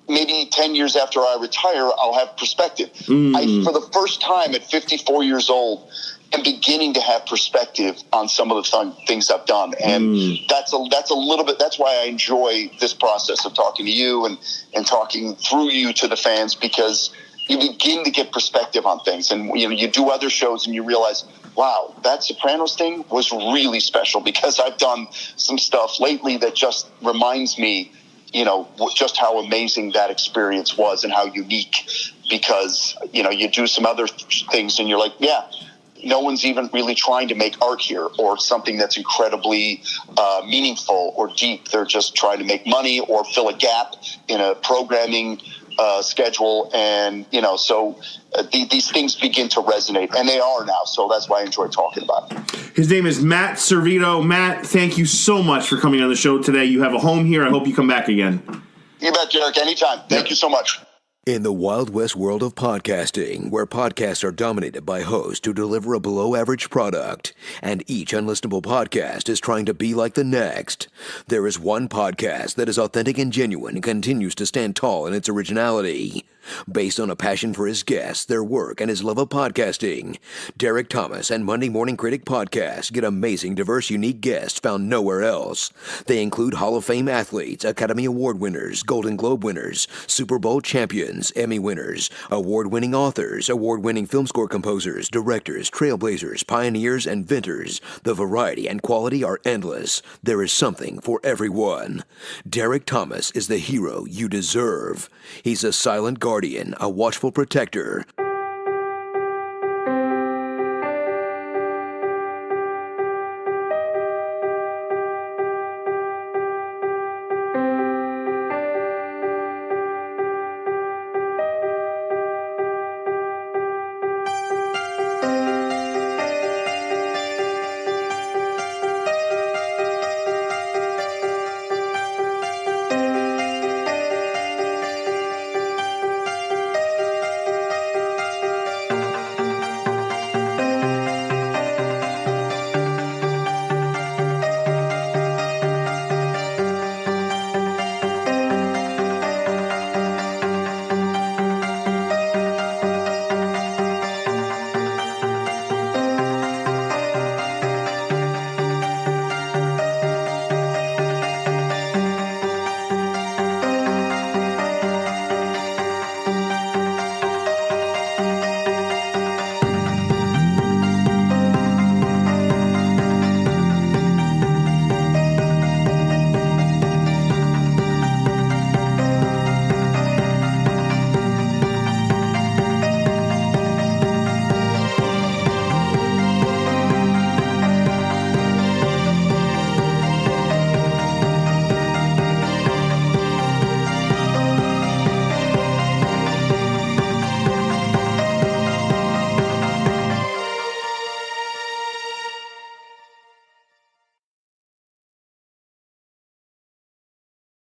Maybe 10 years after I retire, I'll have perspective. I, for the first time at 54 years old, am beginning to have perspective on some of the things I've done. And that's a little bit, that's why I enjoy this process of talking to you and talking through you to the fans, because you begin to get perspective on things. And you do other shows and you realize, wow, that Sopranos thing was really special, because I've done some stuff lately that just reminds me, just how amazing that experience was and how unique, because, you do some other things and you're like, yeah, no one's even really trying to make art here or something that's incredibly meaningful or deep. They're just trying to make money or fill a gap in a programming schedule. And, so these things begin to resonate, and they are now. So that's why I enjoy talking about it. His name is Matt Servitto. Matt, thank you so much for coming on the show today. You have a home here. I hope you come back again. You bet, Derek. Anytime. Thank you so much. In the Wild West world of podcasting, where podcasts are dominated by hosts who deliver a below-average product, and each unlistenable podcast is trying to be like the next, there is one podcast that is authentic and genuine and continues to stand tall in its originality. Based on a passion for his guests, their work, and his love of podcasting, Derek Thomas and Monday Morning Critic Podcast get amazing, diverse, unique guests found nowhere else. They include Hall of Fame athletes, Academy Award winners, Golden Globe winners, Super Bowl champions, Emmy winners, award-winning authors, award-winning film score composers, directors, trailblazers, pioneers, and inventors. The variety and quality are endless. There is something for everyone. Derek Thomas is the hero you deserve. He's a silent guardian, a watchful protector.